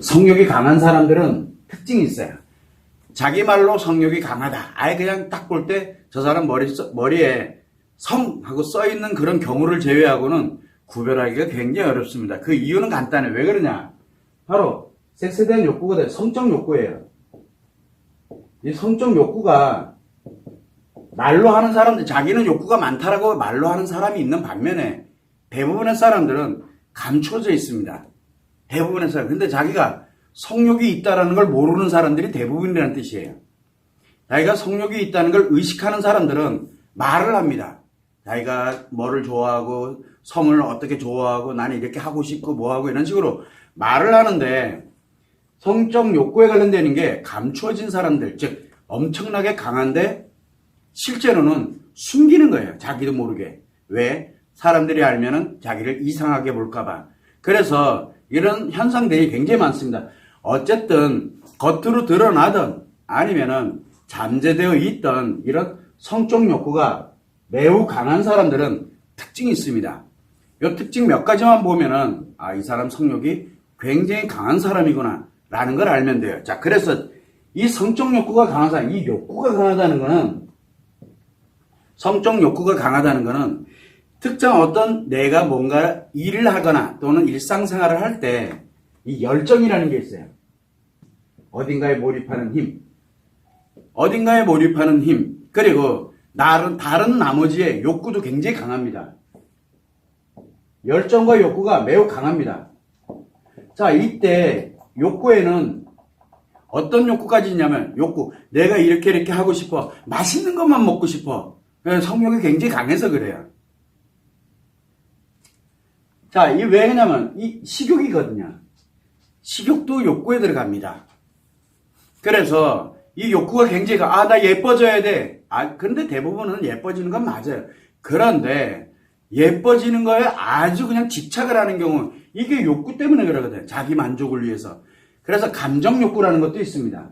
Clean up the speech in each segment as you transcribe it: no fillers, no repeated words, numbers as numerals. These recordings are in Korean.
성욕이 강한 사람들은 특징이 있어요. 자기 말로 성욕이 강하다. 아예 그냥 딱 볼 때 저 사람 머리에 성하고 써있는 그런 경우를 제외하고는 구별하기가 굉장히 어렵습니다. 그 이유는 간단해요. 왜 그러냐? 바로 섹스에 대한 욕구가 성적 욕구예요. 이 성적 욕구가 말로 하는 사람들, 자기는 욕구가 많다라고 말로 하는 사람이 있는 반면에 대부분의 사람들은 감춰져 있습니다. 대부분의 사람. 근데 자기가 성욕이 있다라는 걸 모르는 사람들이 대부분이라는 뜻이에요. 자기가 성욕이 있다는 걸 의식하는 사람들은 말을 합니다. 자기가 뭐를 좋아하고 성을 어떻게 좋아하고 나는 이렇게 하고 싶고 뭐하고 이런 식으로 말을 하는데 성적 욕구에 관련되는 게 감추어진 사람들, 즉 엄청나게 강한데 실제로는 숨기는 거예요. 자기도 모르게. 왜? 사람들이 알면은 자기를 이상하게 볼까봐. 그래서 이런 현상들이 굉장히 많습니다. 어쨌든 겉으로 드러나든 아니면은 잠재되어 있던 이런 성적 욕구가 매우 강한 사람들은 특징이 있습니다. 이 특징 몇 가지만 보면은 아, 이 사람 성욕이 굉장히 강한 사람이구나 라는 걸 알면 돼요. 자, 그래서 이 성적 욕구가 강한 사람, 이 욕구가 강하다는 거는 성적 욕구가 강하다는 거는 특정 어떤 내가 뭔가 일을 하거나 또는 일상생활을 할 때 이 열정이라는 게 있어요. 어딘가에 몰입하는 힘. 어딘가에 몰입하는 힘. 그리고 다른 나머지의 욕구도 굉장히 강합니다. 열정과 욕구가 매우 강합니다. 자, 이때 욕구에는 어떤 욕구까지 있냐면 욕구. 내가 이렇게 하고 싶어. 맛있는 것만 먹고 싶어. 성욕이 굉장히 강해서 그래요. 자, 이 왜 그러냐면 이 식욕이거든요. 식욕도 욕구에 들어갑니다. 그래서 이 욕구가 굉장히 나 예뻐져야 돼. 근데 대부분은 예뻐지는 건 맞아요. 그런데 예뻐지는 거에 아주 그냥 집착을 하는 경우 이게 욕구 때문에 그러거든요. 자기 만족을 위해서. 그래서 감정 욕구라는 것도 있습니다.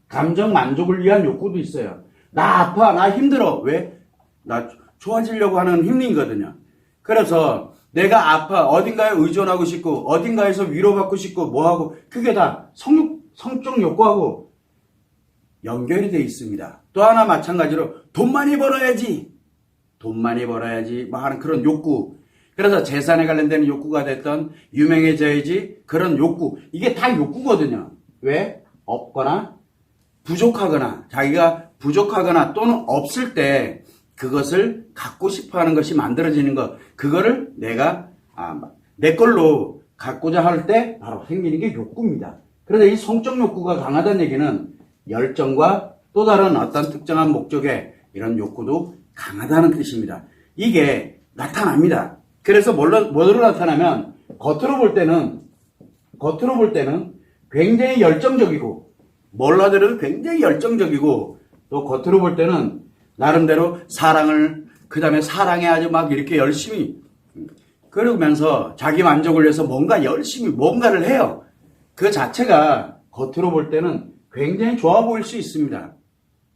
감정 만족을 위한 욕구도 있어요. 나 아파, 나 힘들어. 왜? 나 좋아지려고 하는 힘이거든요. 그래서 내가 아파, 어딘가에 의존하고 싶고, 어딘가에서 위로받고 싶고, 뭐하고, 그게 다 성적 욕구하고 연결이 되어 있습니다. 또 하나 마찬가지로 돈 많이 벌어야지, 뭐 하는 그런 욕구. 그래서 재산에 관련된 욕구가 됐던 유명해져야지 그런 욕구. 이게 다 욕구거든요. 왜? 없거나 부족하거나 자기가 부족하거나 또는 없을 때 그것을 갖고 싶어 하는 것이 만들어지는 것. 그거를 내가 내 걸로 갖고자 할 때 바로 생기는 게 욕구입니다. 그래서 이 성적 욕구가 강하다는 얘기는 열정과 또 다른 어떤 특정한 목적의 이런 욕구도 강하다는 뜻입니다. 이게 나타납니다. 그래서 뭐로 나타나면 겉으로 볼 때는 굉장히 열정적이고 몰라들어도 굉장히 열정적이고 또 겉으로 볼 때는 나름대로 그 다음에 사랑에 아주 막 이렇게 열심히 그러면서 자기 만족을 위해서 뭔가 열심히 뭔가를 해요. 그 자체가 겉으로 볼 때는 굉장히 좋아 보일 수 있습니다.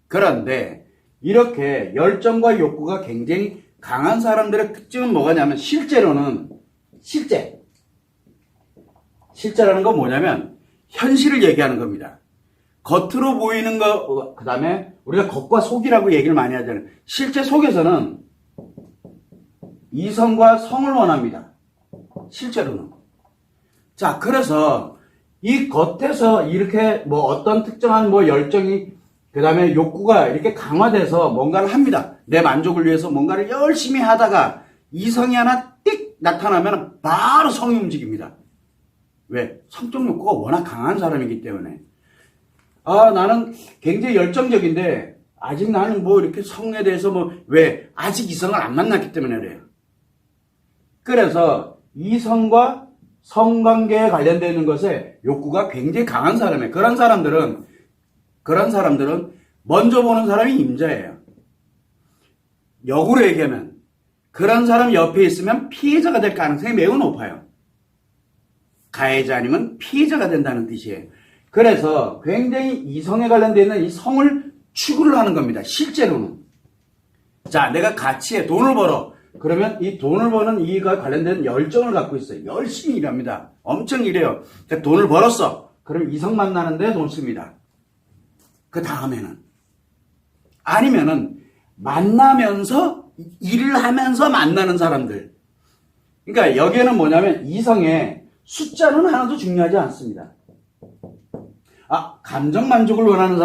그런데 이렇게 열정과 욕구가 굉장히 강한 사람들의 특징은 뭐냐면 실제라는 건 뭐냐면 현실을 얘기하는 겁니다. 겉으로 보이는 거, 그 다음에 우리가 겉과 속이라고 얘기를 많이 하잖아요. 실제 속에서는 이성과 성을 원합니다. 실제로는. 자, 그래서 이 겉에서 이렇게 뭐 어떤 특정한 뭐 열정이, 그 다음에 욕구가 이렇게 강화돼서 뭔가를 합니다. 내 만족을 위해서 뭔가를 열심히 하다가 이성이 하나 띡 나타나면 바로 성이 움직입니다. 왜? 성적 욕구가 워낙 강한 사람이기 때문에. 나는 굉장히 열정적인데, 아직 나는 뭐 이렇게 성에 대해서 왜? 아직 이성을 안 만났기 때문에 그래요. 그래서 이성과 성관계에 관련되는 것에 욕구가 굉장히 강한 사람이에요. 그런 사람들은 먼저 보는 사람이 임자예요. 역으로 얘기하면, 그런 사람 옆에 있으면 피해자가 될 가능성이 매우 높아요. 가해자 아니면 피해자가 된다는 뜻이에요. 그래서 굉장히 이성에 관련되어 있는 이 성을 추구를 하는 겁니다. 실제로는. 자, 내가 가치에 돈을 벌어. 그러면 이 돈을 버는 이익과 관련된 열정을 갖고 있어요. 열심히 일합니다. 엄청 일해요. 그러니까 돈을 벌었어. 그럼 이성 만나는데 돈 씁니다. 그 다음에는 아니면은 만나면서 일을 하면서 만나는 사람들. 그러니까 여기에는 뭐냐면 이성의 숫자는 하나도 중요하지 않습니다. 감정 만족을 원하는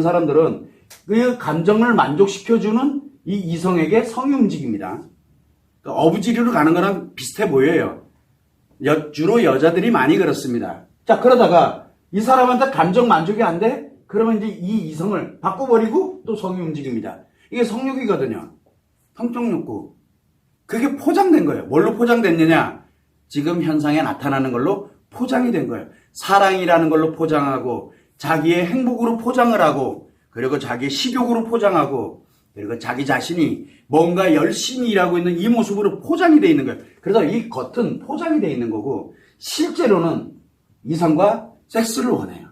사람들은 그 감정을 만족시켜주는 이 이성에게 성이 움직입니다. 그러니까 어부지리로 가는 거랑 비슷해 보여요. 주로 여자들이 많이 그렇습니다. 자, 그러다가 이 사람한테 감정 만족이 안 돼? 그러면 이제 이 이성을 바꿔버리고 또 성이 움직입니다. 이게 성욕이거든요. 성적 욕구. 그게 포장된 거예요. 뭘로 포장됐느냐? 지금 현상에 나타나는 걸로 포장이 된 거예요. 사랑이라는 걸로 포장하고, 자기의 행복으로 포장을 하고, 그리고 자기의 식욕으로 포장하고, 그리고 자기 자신이 뭔가 열심히 일하고 있는 이 모습으로 포장이 되어 있는 거예요. 그래서 이 겉은 포장이 되어 있는 거고, 실제로는 이성과 섹스를 원해요.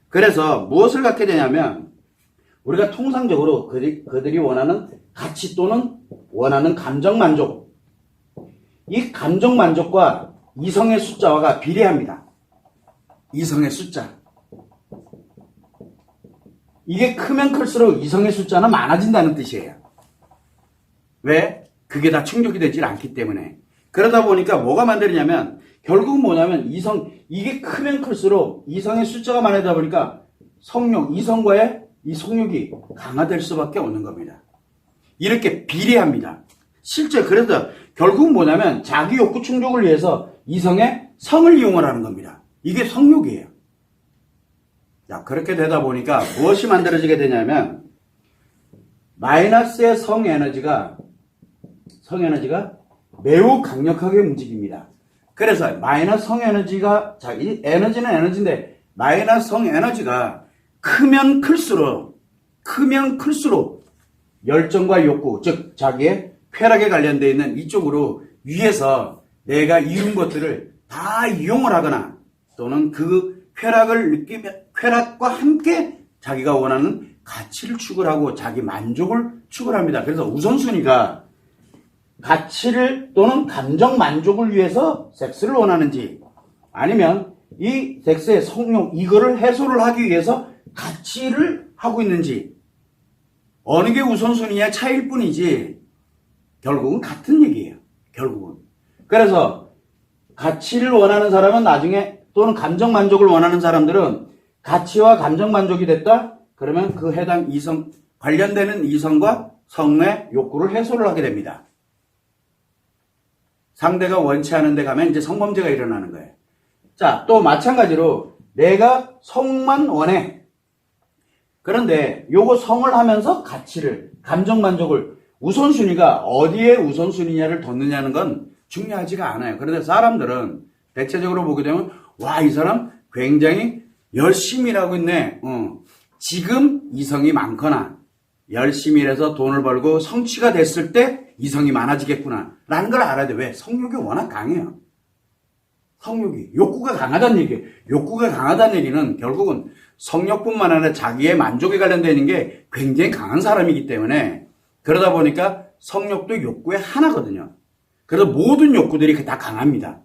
그래서 무엇을 갖게 되냐면, 우리가 통상적으로 그들이 원하는 가치 또는 원하는 감정 만족, 이 감정 만족과 이성의 숫자가 비례합니다. 이성의 숫자. 이게 크면 클수록 이성의 숫자는 많아진다는 뜻이에요. 왜? 그게 다 충족이 되질 않기 때문에. 그러다 보니까 뭐가 만들냐면 결국은 뭐냐면 이게 크면 클수록 이성의 숫자가 많아지다 보니까 이성과의 이 성욕이 강화될 수밖에 없는 겁니다. 이렇게 비례합니다. 실제 그래서 결국은 뭐냐면 자기 욕구 충족을 위해서 이성의 성을 이용을 하는 겁니다. 이게 성욕이에요. 자, 그렇게 되다 보니까 무엇이 만들어지게 되냐면 마이너스의 성에너지가 매우 강력하게 움직입니다. 그래서 마이너스 성에너지가 이 에너지는 에너지인데 마이너스 성에너지가 크면 클수록 열정과 욕구, 즉 자기의 쾌락에 관련되어 있는 이쪽으로 위에서 내가 이룬 것들을 다 이용을 하거나 또는 그 쾌락과 함께 자기가 원하는 가치를 추구하고 자기 만족을 추구합니다. 그래서 우선순위가 가치를 또는 감정 만족을 위해서 섹스를 원하는지 아니면 이 섹스의 성욕 이거를 해소를 하기 위해서 가치를 하고 있는지 어느 게 우선순위의 차이일 뿐이지 결국은 같은 얘기예요. 결국은. 그래서 가치를 원하는 사람은 나중에 또는 감정 만족을 원하는 사람들은 가치와 감정 만족이 됐다? 그러면 그 해당 관련되는 이성과 성의 욕구를 해소를 하게 됩니다. 상대가 원치 않은 데 가면 이제 성범죄가 일어나는 거예요. 자, 또 마찬가지로 내가 성만 원해. 그런데 요거 성을 하면서 가치를, 감정 만족을 우선순위가 어디에 우선순위냐를 뒀느냐는 건 중요하지가 않아요. 그런데 사람들은 대체적으로 보게 되면 와, 이 사람 굉장히 열심히 일하고 있네. 지금 이성이 많거나 열심히 일해서 돈을 벌고 성취가 됐을 때 이성이 많아지겠구나 라는 걸 알아야 돼. 왜? 성욕이 워낙 강해요. 성욕이. 욕구가 강하다는 얘기예요. 욕구가 강하다는 얘기는 결국은 성욕뿐만 아니라 자기의 만족에 관련되는 게 굉장히 강한 사람이기 때문에 그러다 보니까 성욕도 욕구의 하나거든요. 그래서 모든 욕구들이 다 강합니다.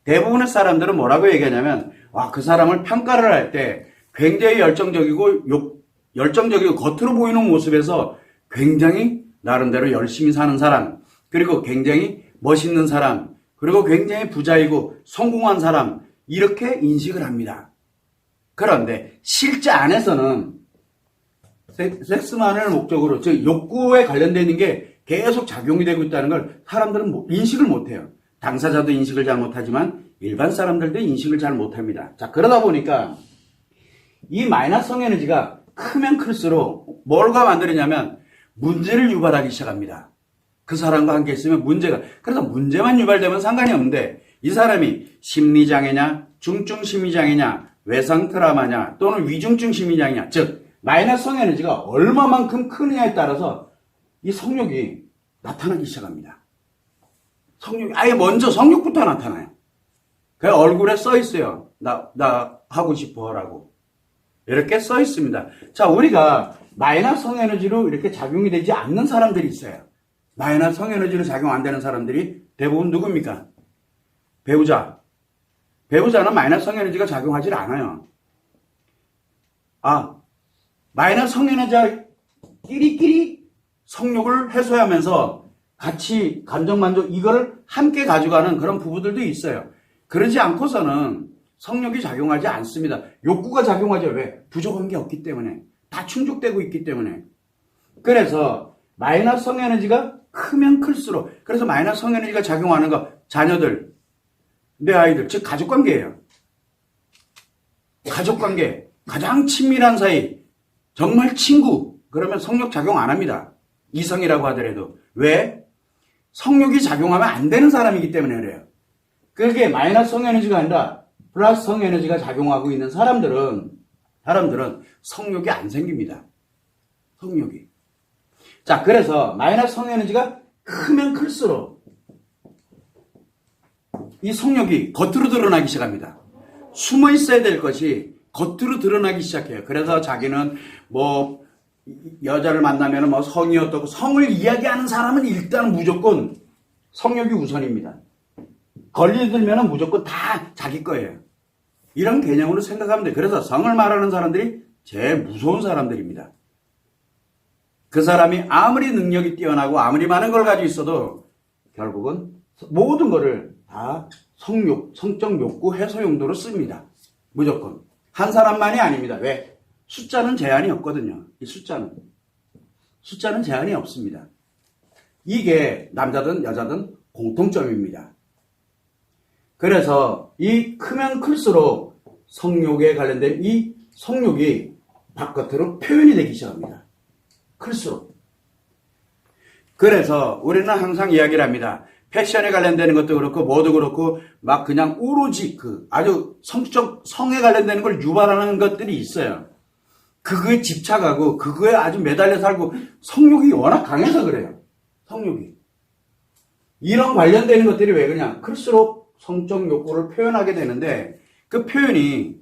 대부분의 사람들은 뭐라고 얘기하냐면 와, 그 사람을 평가를 할 때 굉장히 열정적이고 겉으로 보이는 모습에서 굉장히 나름대로 열심히 사는 사람, 그리고 굉장히 멋있는 사람, 그리고 굉장히 부자이고 성공한 사람 이렇게 인식을 합니다. 그런데 실제 안에서는 섹스만을 목적으로 즉 욕구에 관련되어 있는 게 계속 작용이 되고 있다는 걸 사람들은 인식을 못해요. 당사자도 인식을 잘 못하지만 일반 사람들도 인식을 잘 못합니다. 자, 그러다 보니까 이 마이너스 성에너지가 크면 클수록 뭘가 만들어냐면 문제를 유발하기 시작합니다. 그 사람과 함께 있으면 그래서 문제만 유발되면 상관이 없는데 이 사람이 심리장애냐, 중증 심리장애냐, 외상 트라우마냐, 또는 위중증 심리장애냐, 즉 마이너스 성에너지가 얼마만큼 크느냐에 따라서 이 성욕이 나타나기 시작합니다. 성욕이 아예 먼저 성욕부터 나타나요. 그 얼굴에 써 있어요. 나 하고 싶어라고. 이렇게 써 있습니다. 자, 우리가 마이너스 성에너지로 이렇게 작용이 되지 않는 사람들이 있어요. 마이너스 성에너지로 작용 안 되는 사람들이 대부분 누굽니까? 배우자. 배우자는 마이너스 성에너지가 작용하지 않아요. 마이너스 성에너지와 끼리끼리 성욕을 해소하면서 같이 감정만족 이거를 함께 가져가는 그런 부부들도 있어요. 그러지 않고서는 성욕이 작용하지 않습니다. 욕구가 작용하죠. 왜? 부족한 게 없기 때문에. 다 충족되고 있기 때문에. 그래서 마이너스 성에너지가 크면 클수록, 그래서 마이너스 성에너지가 작용하는 거, 자녀들, 내 아이들, 즉 가족관계예요. 가족관계, 가장 친밀한 사이, 정말 친구, 그러면 성욕 작용 안 합니다. 이성이라고 하더라도. 왜? 성욕이 작용하면 안 되는 사람이기 때문에 그래요. 그게 마이너스 성에너지가 아니라 플러스 성에너지가 작용하고 있는 사람들은 성욕이 안 생깁니다. 성욕이. 자, 그래서 마이너스 성에너지가 크면 클수록 이 성욕이 겉으로 드러나기 시작합니다. 숨어 있어야 될 것이 겉으로 드러나기 시작해요. 그래서 자기는 뭐 여자를 만나면 뭐 성이 어떻고, 성을 이야기하는 사람은 일단 무조건 성욕이 우선입니다. 걸리들면 무조건 다 자기 거예요. 이런 개념으로 생각하면 돼요. 그래서 성을 말하는 사람들이 제일 무서운 사람들입니다. 그 사람이 아무리 능력이 뛰어나고 아무리 많은 걸 가지고 있어도 결국은 모든 거를 다 성적 욕구 해소 용도로 씁니다. 무조건. 한 사람만이 아닙니다. 왜? 숫자는 제한이 없거든요. 이 숫자는 제한이 없습니다. 이게 남자든 여자든 공통점입니다. 그래서 이 크면 클수록 성욕에 관련된 이 성욕이 바깥으로 표현이 되기 시작합니다. 클수록. 그래서 우리는 항상 이야기를 합니다. 패션에 관련되는 것도 그렇고 뭐도 그렇고 막 그냥 오로지 아주 성에 관련되는 걸 유발하는 것들이 있어요. 그거에 집착하고 그거에 아주 매달려 살고 성욕이 워낙 강해서 그래요. 성욕이. 이런 관련되는 것들이 왜 그러냐. 클수록 성적 욕구를 표현하게 되는데 그 표현이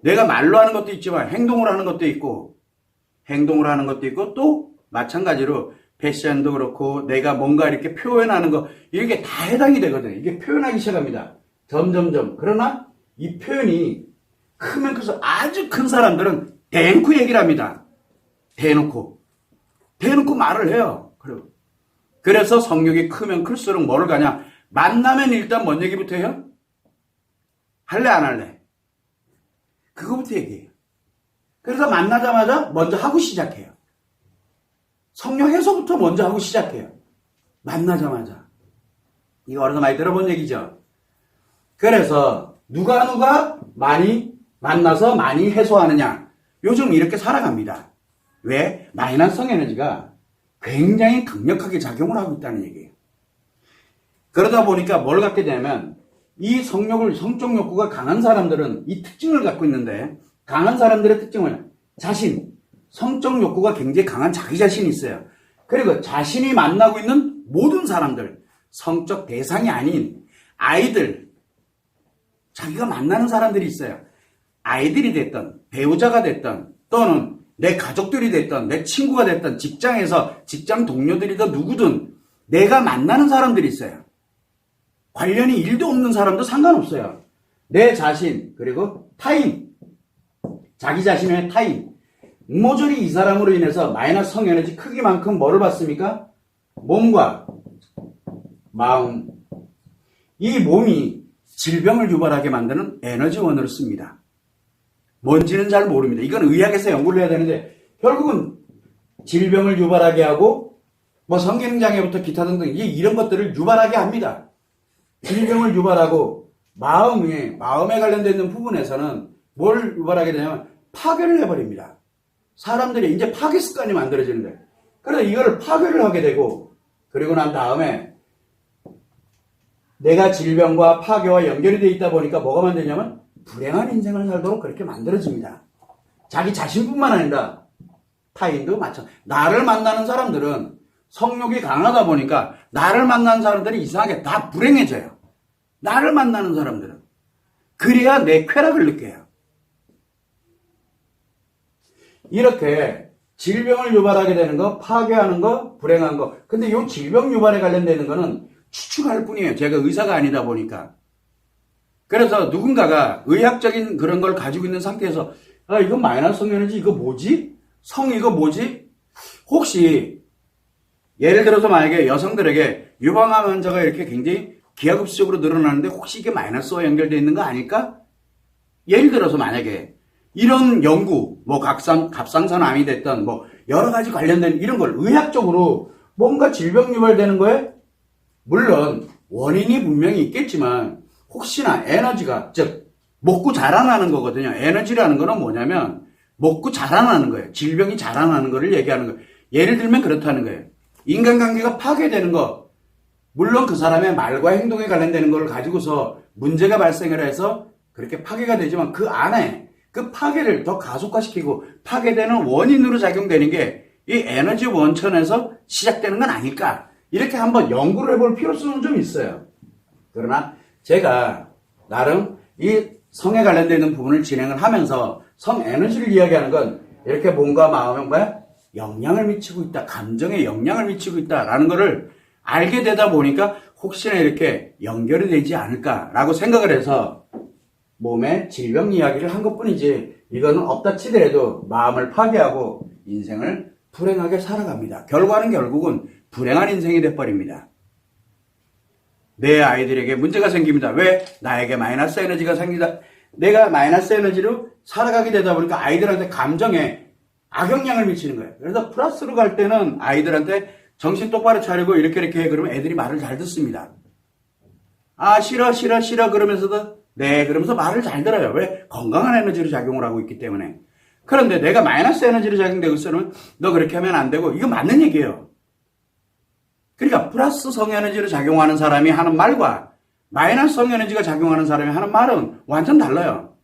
내가 말로 하는 것도 있지만 행동을 하는 것도 있고 또 마찬가지로 패션도 그렇고 내가 뭔가 이렇게 표현하는 거 이게 다 해당이 되거든요. 이게 표현하기 시작합니다. 점점점. 그러나 이 표현이 크면 클수록 아주 큰 사람들은 대놓고 얘기를 합니다. 대놓고 말을 해요. 그래서 성욕이 크면 클수록 뭐를 가냐. 만나면 일단 뭔 얘기부터 해요? 할래 안 할래? 그거부터 얘기해요. 그래서 만나자마자 먼저 하고 시작해요. 성욕 해소부터 먼저 하고 시작해요. 만나자마자. 이거 어디서 많이 들어본 얘기죠. 그래서 누가 많이 만나서 많이 해소하느냐. 요즘 이렇게 살아갑니다. 왜? 마이너스 성에너지가 굉장히 강력하게 작용을 하고 있다는 얘기예요. 그러다 보니까 뭘 갖게 되냐면 이 성적 욕구가 강한 사람들은 이 특징을 갖고 있는데, 강한 사람들의 특징은 성적 욕구가 굉장히 강한 자기 자신이 있어요. 그리고 자신이 만나고 있는 모든 사람들, 성적 대상이 아닌 아이들, 자기가 만나는 사람들이 있어요. 아이들이 됐던, 배우자가 됐던, 또는 내 가족들이 됐던, 내 친구가 됐던, 직장에서 직장 동료들이든 누구든 내가 만나는 사람들이 있어요. 관련이 1도 없는 사람도 상관없어요. 내 자신, 그리고 타인, 자기 자신의 타인. 모조리 이 사람으로 인해서 마이너스 성에너지 크기만큼 뭐를 받습니까? 몸과 마음. 이 몸이 질병을 유발하게 만드는 에너지원으로 씁니다. 뭔지는 잘 모릅니다. 이건 의학에서 연구를 해야 되는데 결국은 질병을 유발하게 하고 뭐 성기능장애부터 기타 등등 이런 것들을 유발하게 합니다. 질병을 유발하고 마음에 관련된 부분에서는 뭘 유발하게 되냐면 파괴를 해버립니다. 사람들이 이제 파괴 습관이 만들어지는데, 그래서 이거를 파괴를 하게 되고, 그리고 난 다음에 내가 질병과 파괴와 연결이 되어 있다 보니까 뭐가 만드냐면 불행한 인생을 살도록 그렇게 만들어집니다. 자기 자신뿐만 아니라 타인도 마찬가지. 나를 만나는 사람들은 성욕이 강하다 보니까 나를 만나는 사람들이 이상하게 다 불행해져요. 나를 만나는 사람들은. 그래야 내 쾌락을 느껴요. 이렇게 질병을 유발하게 되는 거, 파괴하는 거, 불행한 거. 근데 이 질병 유발에 관련되는 거는 추측할 뿐이에요. 제가 의사가 아니다 보니까. 그래서 누군가가 의학적인 그런 걸 가지고 있는 상태에서 아, 이거 마이너스 성에너지 이거 뭐지? 성 이거 뭐지? 혹시 예를 들어서 만약에 여성들에게 유방암 환자가 이렇게 굉장히 기하급수적으로 늘어나는데 혹시 이게 마이너스와 연결되어 있는 거 아닐까? 예를 들어서 만약에 이런 연구, 뭐 갑상선암이 됐던 뭐 여러 가지 관련된 이런 걸 의학적으로 뭔가 질병 유발되는 거에 물론 원인이 분명히 있겠지만 혹시나 에너지가 즉 먹고 자라나는 거거든요. 에너지라는 거는 뭐냐면 먹고 자라나는 거예요. 질병이 자라나는 거를 얘기하는 거예요. 예를 들면 그렇다는 거예요. 인간관계가 파괴되는 거 물론 그 사람의 말과 행동에 관련되는 걸 가지고서 문제가 발생을 해서 그렇게 파괴가 되지만 그 안에 그 파괴를 더 가속화시키고 파괴되는 원인으로 작용되는 게 이 에너지 원천에서 시작되는 건 아닐까 이렇게 한번 연구를 해볼 필요성은 좀 있어요. 그러나 제가 나름 이 성에 관련되는 부분을 진행을 하면서 성 에너지를 이야기하는 건 이렇게 몸과 마음에 영향을 미치고 있다, 감정에 영향을 미치고 있다라는 거를 알게 되다 보니까 혹시나 이렇게 연결이 되지 않을까라고 생각을 해서 몸의 질병 이야기를 한 것뿐이지 이거는 없다 치더라도 마음을 파괴하고 인생을 불행하게 살아갑니다. 결과는 결국은 불행한 인생이 돼버립니다. 내 아이들에게 문제가 생깁니다. 왜? 나에게 마이너스 에너지가 생기다. 내가 마이너스 에너지로 살아가게 되다 보니까 아이들한테 감정에 악영향을 미치는 거예요. 그래서 플러스로 갈 때는 아이들한테 정신 똑바로 차리고 이렇게 해. 그러면 애들이 말을 잘 듣습니다. 아, 싫어 그러면서도 네, 그러면서 말을 잘 들어요. 왜? 건강한 에너지로 작용을 하고 있기 때문에. 그런데 내가 마이너스 에너지로 작용되고 있으면 너 그렇게 하면 안 되고 이거 맞는 얘기예요. 그러니까 플러스 성에너지로 작용하는 사람이 하는 말과 마이너스 성에너지가 작용하는 사람이 하는 말은 완전 달라요.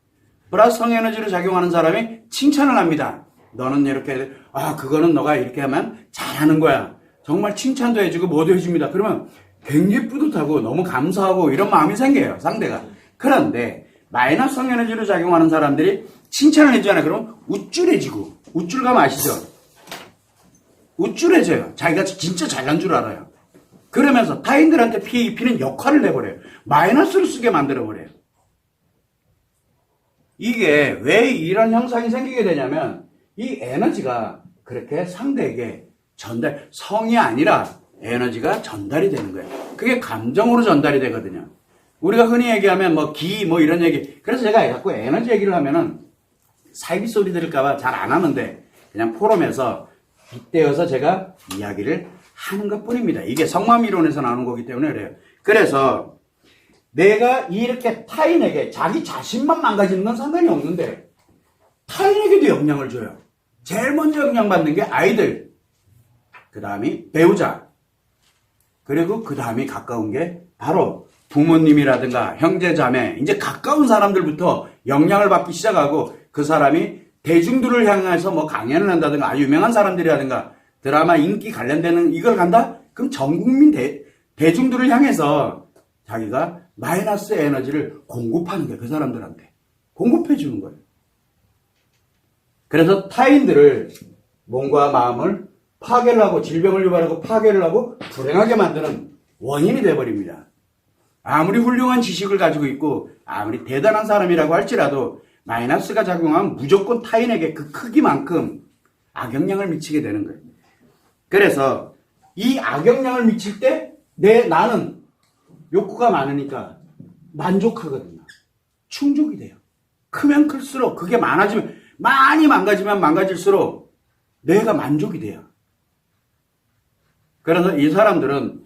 플러스 성에너지로 작용하는 사람이 칭찬을 합니다. 너는 이렇게 그거는 너가 이렇게 하면 잘하는 거야. 정말 칭찬도 해주고 뭐도 해줍니다. 그러면 굉장히 뿌듯하고 너무 감사하고 이런 마음이 생겨요. 상대가. 그런데 마이너스 성에너지로 작용하는 사람들이 칭찬을 해주잖아요. 그럼 우쭐해지고 우쭐감 아시죠? 우쭐해져요. 자기가 진짜 잘난 줄 알아요. 그러면서 타인들한테 피해 입히는 역할을 내버려요. 마이너스를 쓰게 만들어버려요. 이게 왜 이런 현상이 생기게 되냐면 이 에너지가 그렇게 상대에게 성이 아니라 에너지가 전달이 되는 거예요. 그게 감정으로 전달이 되거든요. 우리가 흔히 얘기하면 이런 얘기. 그래서 제가 자꾸 에너지 얘기를 하면은 사이비 소리 들을까봐 잘 안 하는데 그냥 포럼에서 빗대어서 제가 이야기를 하는 것 뿐입니다. 이게 성마미론에서 나오는 거기 때문에 그래요. 그래서 내가 이렇게 타인에게 자기 자신만 망가지는 건 상관이 없는데 타인에게도 영향을 줘요. 제일 먼저 영향받는 게 아이들, 그 다음이 배우자, 그리고 그 다음이 가까운 게 바로 부모님이라든가 형제 자매, 이제 가까운 사람들부터 영향을 받기 시작하고 그 사람이 대중들을 향해서 강연을 한다든가 아주 유명한 사람들이라든가 드라마 인기 관련되는 이걸 간다? 그럼 전 국민 대중들을 향해서 자기가 마이너스 에너지를 공급하는 거예요. 그 사람들한테. 공급해 주는 거예요. 그래서 타인들을 몸과 마음을 파괴를 하고 질병을 유발하고 파괴를 하고 불행하게 만드는 원인이 되어버립니다. 아무리 훌륭한 지식을 가지고 있고 아무리 대단한 사람이라고 할지라도 마이너스가 작용하면 무조건 타인에게 그 크기만큼 악영향을 미치게 되는 거예요. 그래서 이 악영향을 미칠 때 나는 욕구가 많으니까 만족하거든요. 충족이 돼요. 크면 클수록 그게 많이 망가지면 망가질수록 내가 만족이 돼요. 그래서 이 사람들은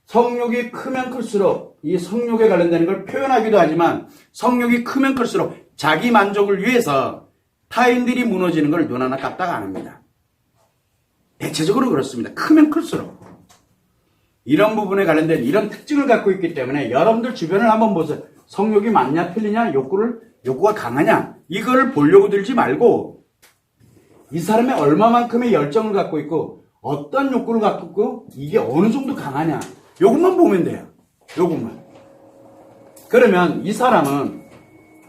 성욕이 크면 클수록 이 성욕에 관련되는 걸 표현하기도 하지만 성욕이 크면 클수록 자기 만족을 위해서 타인들이 무너지는 걸 눈 하나 깜빡 안 합니다. 대체적으로 그렇습니다. 크면 클수록. 이런 부분에 관련된 이런 특징을 갖고 있기 때문에 여러분들 주변을 한번 보세요. 성욕이 많냐 틀리냐 욕구가 강하냐 이걸 보려고 들지 말고 이 사람이 얼마만큼의 열정을 갖고 있고 어떤 욕구를 갖고 있고 이게 어느 정도 강하냐 요것만 보면 돼요. 요것만. 그러면 이 사람은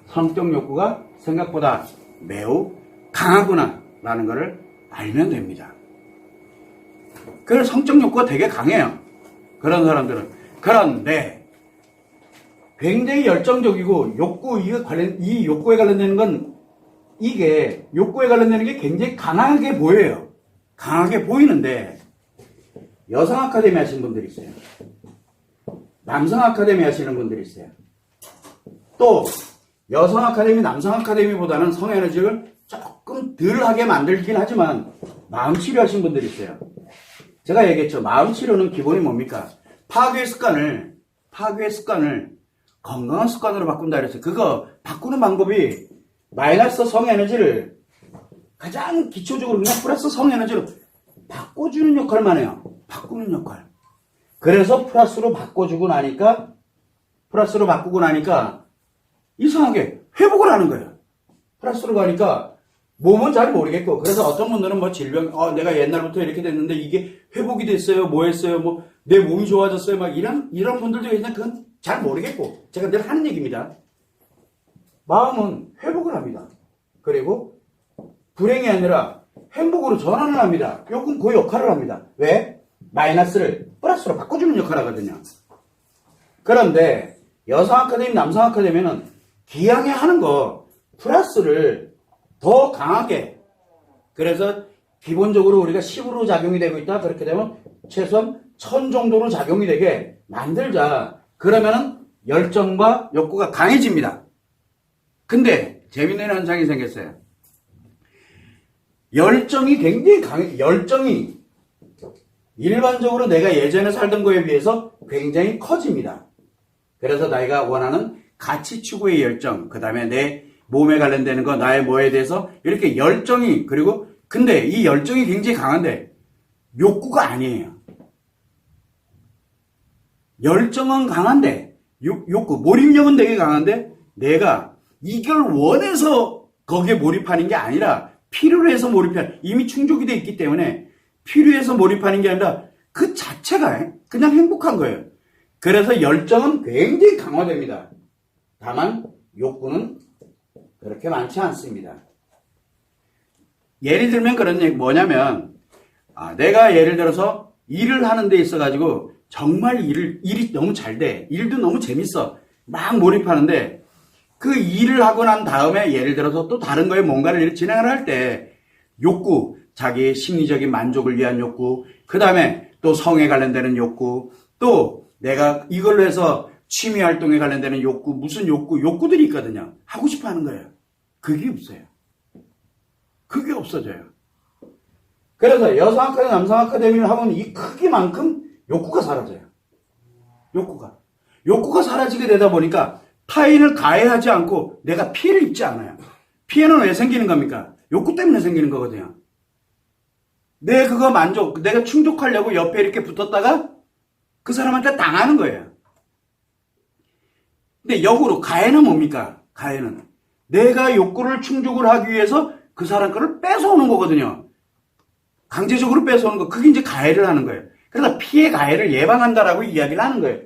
성적 욕구가 생각보다 매우 강하구나 라는 것을 알면 됩니다. 그래서 성적 욕구가 되게 강해요. 그런 사람들은. 그런데 굉장히 열정적이고 이 욕구에 관련되는 건 이게 욕구에 관련되는 게 굉장히 강하게 보여요. 강하게 보이는데 여성 아카데미 하시는 분들이 있어요. 남성 아카데미 하시는 분들이 있어요. 또 여성 아카데미, 남성 아카데미보다는 성에너지를 조금 덜하게 만들긴 하지만 마음 치료하신 분들이 있어요. 제가 얘기했죠. 마음 치료는 기본이 뭡니까? 파괴의 습관을 건강한 습관으로 바꾼다 그랬어요. 그거 바꾸는 방법이 마이너스 성에너지를 가장 기초적으로 그냥 플러스 성에너지로 바꿔주는 역할만 해요. 바꾸는 역할. 그래서 플러스로 바꾸고 나니까 이상하게 회복을 하는 거예요. 플러스로 가니까 몸은 잘 모르겠고, 그래서 어떤 분들은 뭐 질병, 내가 옛날부터 이렇게 됐는데 이게 회복이 됐어요, 뭐 했어요, 뭐 내 몸이 좋아졌어요, 막 이런 분들도 있는데 그건 잘 모르겠고, 제가 늘 하는 얘기입니다. 마음은 회복을 합니다. 그리고 불행이 아니라 행복으로 전환을 합니다. 요건 그 역할을 합니다. 왜? 마이너스를 플러스로 바꿔주는 역할을 하거든요. 그런데 여성 아카데미, 남성 아카데미는 기왕에 하는 거 플러스를 더 강하게, 그래서 기본적으로 우리가 10으로 작용이 되고 있다. 그렇게 되면 최소한 1000 정도로 작용이 되게 만들자. 그러면은 열정과 욕구가 강해집니다. 근데 재밌는 현상이 생겼어요. 열정이 굉장히 열정이 일반적으로 내가 예전에 살던 거에 비해서 굉장히 커집니다. 그래서 내가 원하는 가치 추구의 열정, 그 다음에 내 몸에 관련되는 거, 나의 뭐에 대해서 이렇게 열정이, 근데 이 열정이 굉장히 강한데 욕구가 아니에요. 열정은 강한데 욕구, 몰입력은 되게 강한데 내가 이걸 원해서 거기에 몰입하는 게 아니라 필요로 해서 몰입하는, 이미 충족이 돼 있기 때문에 필요해서 몰입하는 게 아니라 그 자체가 그냥 행복한 거예요. 그래서 열정은 굉장히 강화됩니다. 다만 욕구는 그렇게 많지 않습니다. 예를 들면 그런 얘기 뭐냐면, 내가 예를 들어서 일을 하는 데 있어가지고 정말 일이 너무 잘 돼. 일도 너무 재밌어. 막 몰입하는데 그 일을 하고 난 다음에 예를 들어서 또 다른 거에 뭔가를 진행을 할 때 욕구, 자기의 심리적인 만족을 위한 욕구, 그 다음에 또 성에 관련되는 욕구, 또 내가 이걸로 해서 취미 활동에 관련되는 욕구, 무슨 욕구들이 있거든요. 하고 싶어 하는 거예요. 그게 없어요. 그게 없어져요. 그래서 여성 아카데미, 남성 아카데미를 하면 이 크기만큼 욕구가 사라져요. 욕구가 사라지게 되다 보니까 타인을 가해하지 않고 내가 피해를 입지 않아요. 피해는 왜 생기는 겁니까? 욕구 때문에 생기는 거거든요. 내가 충족하려고 옆에 이렇게 붙었다가 그 사람한테 당하는 거예요. 근데 역으로 가해는 뭡니까? 가해는 내가 욕구를 충족을 하기 위해서 그 사람 거를 뺏어오는 거거든요. 강제적으로 뺏어오는 거. 그게 이제 가해를 하는 거예요. 그래서 피해 가해를 예방한다라고 이야기를 하는 거예요.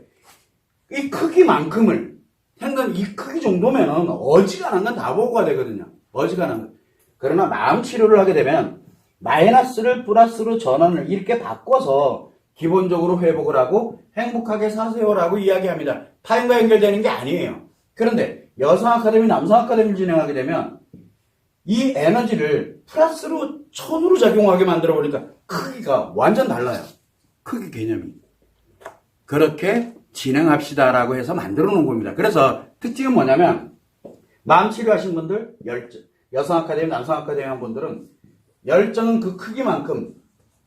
이 크기만큼을, 현관 이 크기 정도면은 어지간한 건 다 보고가 되거든요. 어지간한 건. 그러나 마음 치료를 하게 되면 마이너스를 플러스로 전환을 이렇게 바꿔서 기본적으로 회복을 하고 행복하게 사세요라고 이야기합니다. 타인과 연결되는 게 아니에요. 그런데 여성 아카데미, 남성 아카데미를 진행하게 되면 이 에너지를 플러스로 1000으로 작용하게 만들어 보니까 크기가 완전 달라요. 크기 개념이. 그렇게 진행합시다라고 해서 만들어 놓은 겁니다. 그래서 특징은 뭐냐면 마음 치료하신 분들, 여성 아카데미, 남성 아카데미 한 분들은 열정은 그 크기만큼,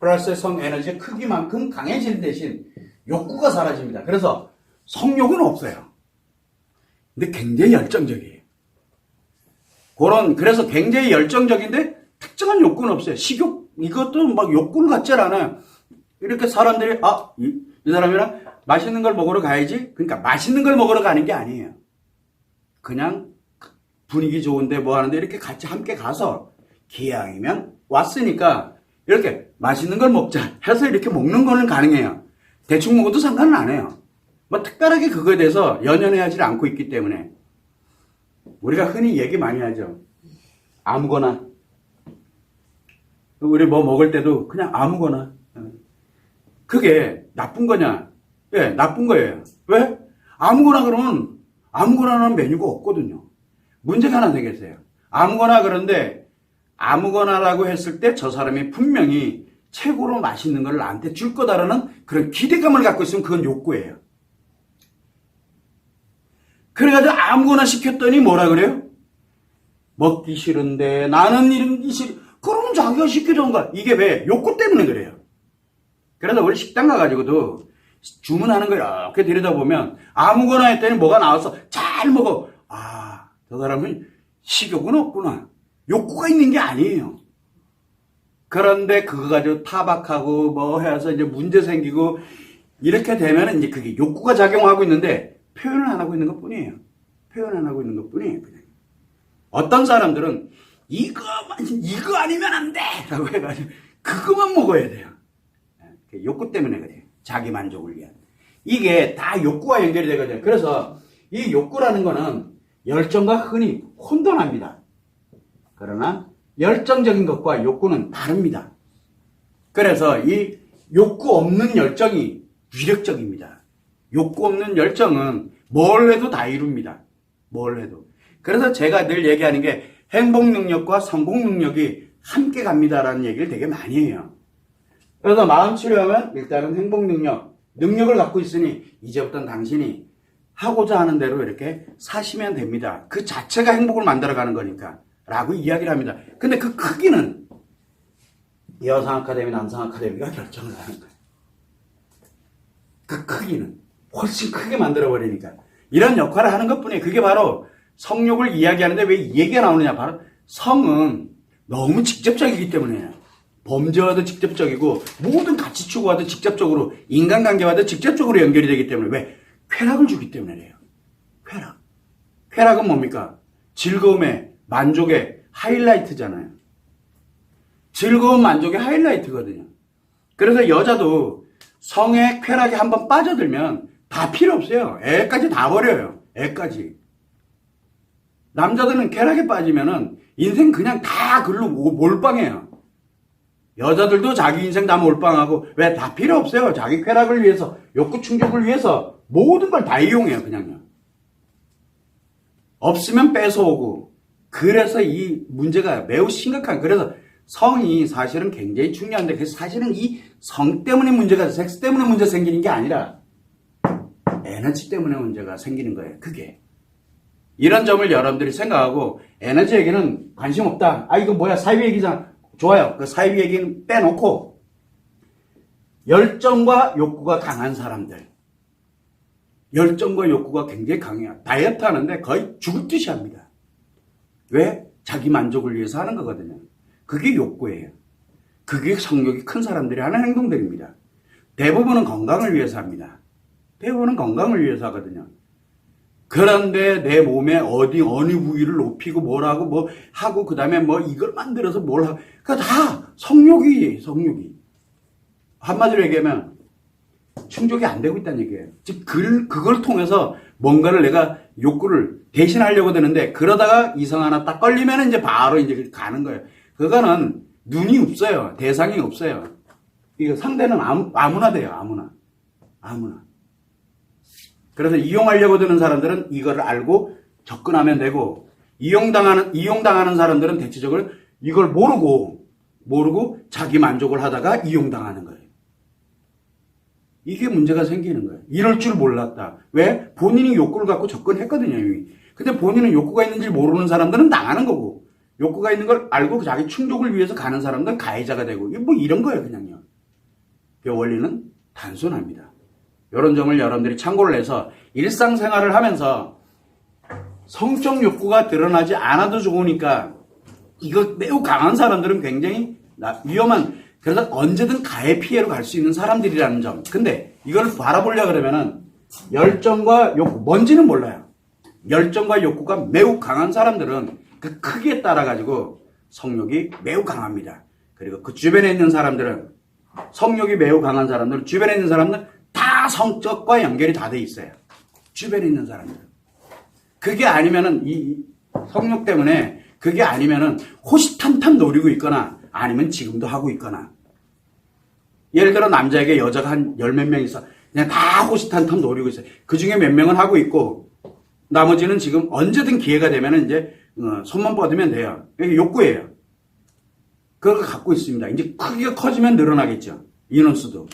플러스의 성 에너지의 크기만큼 강해지는 대신 욕구가 사라집니다. 그래서 성욕은 없어요. 근데 굉장히 열정적이에요. 그래서 굉장히 열정적인데 특정한 욕구는 없어요. 식욕, 이것도 막 욕구를 갖지 않아요. 이렇게 사람들이, 이 사람이랑 맛있는 걸 먹으러 가야지. 그러니까 맛있는 걸 먹으러 가는 게 아니에요. 그냥 분위기 좋은데 뭐 하는데 이렇게 같이 함께 가서 기왕이면 왔으니까 이렇게 맛있는 걸 먹자 해서 이렇게 먹는 거는 가능해요. 대충 먹어도 상관은 안 해요. 뭐 특별하게 그거에 대해서 연연해하지 않고 있기 때문에 우리가 흔히 얘기 많이 하죠. 아무거나 우리 뭐 먹을 때도 그냥 아무거나. 그게 나쁜 거냐? 예, 나쁜 거예요. 왜? 아무거나 그러면 아무거나라는 메뉴가 없거든요. 문제가 하나 생겼어요. 아무거나 그런데 아무거나라고 했을 때 저 사람이 분명히 최고로 맛있는 걸 나한테 줄 거다라는 그런 기대감을 갖고 있으면 그건 욕구예요. 그래가지고 아무거나 시켰더니 뭐라 그래요? 먹기 싫은데 나는 이런 게 싫어. 그러면 자기가 시켜준 거야. 이게 왜? 욕구 때문에 그래요. 그래서 우리 식당 가가지고도 주문하는 거 이렇게 들여다보면 아무거나 했더니 뭐가 나와서 잘 먹어. 아, 저 사람은 식욕은 없구나. 욕구가 있는 게 아니에요. 그런데 그거 가지고 타박하고 뭐 해서 이제 문제 생기고 이렇게 되면 이제 그게 욕구가 작용하고 있는데 표현을 안 하고 있는 것 뿐이에요. 표현 안 하고 있는 것 뿐이에요. 그냥. 어떤 사람들은 이거 아니면 안 돼! 라고 해가지고 그거만 먹어야 돼요. 욕구 때문에 그래요. 자기 만족을 위한. 이게 다 욕구와 연결이 되거든요. 그래서 이 욕구라는 거는 열정과 흔히 혼돈합니다. 그러나 열정적인 것과 욕구는 다릅니다. 그래서 이 욕구 없는 열정이 위력적입니다. 욕구 없는 열정은 뭘 해도 다 이룹니다. 뭘 해도. 그래서 제가 늘 얘기하는 게 행복 능력과 성공 능력이 함께 갑니다라는 얘기를 되게 많이 해요. 그래서 마음 치료하면 일단은 행복 능력을 갖고 있으니 이제부터는 당신이 하고자 하는 대로 이렇게 사시면 됩니다. 그 자체가 행복을 만들어가는 거니까 라고 이야기를 합니다. 근데 그 크기는 여성 아카데미, 남성 아카데미가 결정을 하는 거예요. 그 크기는 훨씬 크게 만들어버리니까 이런 역할을 하는 것뿐이에요. 그게 바로 성욕을 이야기하는데 왜 이 얘기가 나오느냐. 바로 성은 너무 직접적이기 때문이에요. 범죄와도 직접적이고 모든 가치 추구와도 직접적으로 인간관계와도 직접적으로 연결이 되기 때문에 왜? 쾌락을 주기 때문에 그래요. 쾌락. 쾌락은 뭡니까? 즐거움의 만족의 하이라이트잖아요. 즐거운 만족의 하이라이트거든요. 그래서 여자도 성의 쾌락에 한번 빠져들면 다 필요 없어요. 애까지 다 버려요. 애까지. 남자들은 쾌락에 빠지면은 인생 그냥 다 글로 몰빵해요. 여자들도 자기 인생 다 몰빵하고 왜? 다 필요 없어요. 자기 쾌락을 위해서, 욕구 충족을 위해서 모든 걸 다 이용해요. 그냥요. 없으면 뺏어오고. 그래서 이 문제가 매우 심각한. 그래서 성이 사실은 굉장히 중요한데 그래서 사실은 이 성 때문에 문제가, 섹스 때문에 문제 생기는 게 아니라 에너지 때문에 문제가 생기는 거예요. 그게. 이런 점을 여러분들이 생각하고 에너지 얘기는 관심 없다. 아, 이거 뭐야? 사이비 얘기잖아. 좋아요. 그 사이비 얘기는 빼놓고 열정과 욕구가 강한 사람들. 열정과 욕구가 굉장히 강해요. 다이어트 하는데 거의 죽을 듯이 합니다. 왜? 자기 만족을 위해서 하는 거거든요. 그게 욕구예요. 그게 성욕이 큰 사람들이 하는 행동들입니다. 대부분은 건강을 위해서 합니다. 대부분은 건강을 위해서 하거든요. 그런데 내 몸에 어느 부위를 높이고 뭘 하고 뭐 하고 그 다음에 뭐 이걸 만들어서 뭘 하고 그거 다 성욕이. 한마디로 얘기하면 충족이 안 되고 있다는 얘기예요. 즉 그걸 통해서 뭔가를 내가 욕구를 대신하려고 드는데 그러다가 이성 하나 딱 걸리면 이제 바로 이제 가는 거예요. 그거는 눈이 없어요. 대상이 없어요. 이거 상대는 아무나 돼요. 아무나. 그래서 이용하려고 드는 사람들은 이거를 알고 접근하면 되고 이용당하는 사람들은 대체적으로 이걸 모르고 자기 만족을 하다가 이용당하는 거예요. 이게 문제가 생기는 거예요. 이럴 줄 몰랐다. 왜? 본인이 욕구를 갖고 접근했거든요. 이미. 근데 본인은 욕구가 있는지 모르는 사람들은 당하는 거고 욕구가 있는 걸 알고 자기 충족을 위해서 가는 사람들은 가해자가 되고 뭐 이런 거예요. 그냥요. 그 원리는 단순합니다. 이런 점을 여러분들이 참고를 해서 일상생활을 하면서 성적 욕구가 드러나지 않아도 좋으니까 이거 매우 강한 사람들은 굉장히 위험한, 그래서 언제든 가해 피해로 갈 수 있는 사람들이라는 점. 근데 이걸 바라보려고 그러면은 열정과 욕구, 뭔지는 몰라요. 열정과 욕구가 매우 강한 사람들은 그 크기에 따라 가지고 성욕이 매우 강합니다. 그리고 그 주변에 있는 사람들은 성욕이 매우 강한 사람들은 주변에 있는 사람들은 다 성적과 연결이 다 돼 있어요. 주변에 있는 사람들은. 그게 아니면은 이 성욕 때문에 그게 아니면은 호시탐탐 노리고 있거나 아니면 지금도 하고 있거나. 예를 들어 남자에게 여자가 한 열 몇 명 있어. 그냥 다 호시탄 텀 노리고 있어요. 그 중에 몇 명은 하고 있고 나머지는 지금 언제든 기회가 되면 이제 손만 뻗으면 돼요. 이게 욕구예요. 그걸 갖고 있습니다. 이제 크기가 커지면 늘어나겠죠. 인원수도.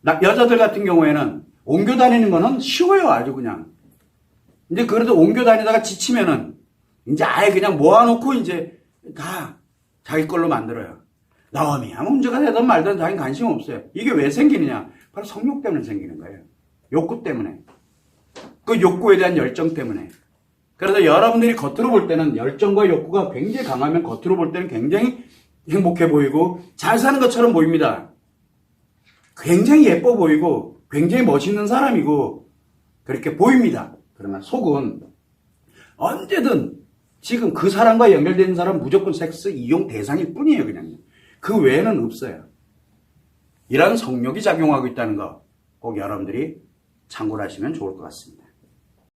여자들 같은 경우에는 옮겨 다니는 거는 쉬워요. 아주 그냥. 이제 그래도 옮겨 다니다가 지치면은 이제 아예 그냥 모아놓고 이제 다 자기 걸로 만들어요. 나오면 문제가 되든 말든 자기는 관심 없어요. 이게 왜 생기느냐? 바로 성욕 때문에 생기는 거예요. 욕구 때문에. 그 욕구에 대한 열정 때문에. 그래서 여러분들이 겉으로 볼 때는 열정과 욕구가 굉장히 강하면 겉으로 볼 때는 굉장히 행복해 보이고 잘 사는 것처럼 보입니다. 굉장히 예뻐 보이고 굉장히 멋있는 사람이고 그렇게 보입니다. 그러나 속은 언제든 지금 그 사람과 연결되는 사람은 무조건 섹스 이용 대상일 뿐이에요. 그냥. 그 외에는 없어요. 이런 성욕이 작용하고 있다는 거 꼭 여러분들이 참고를 하시면 좋을 것 같습니다.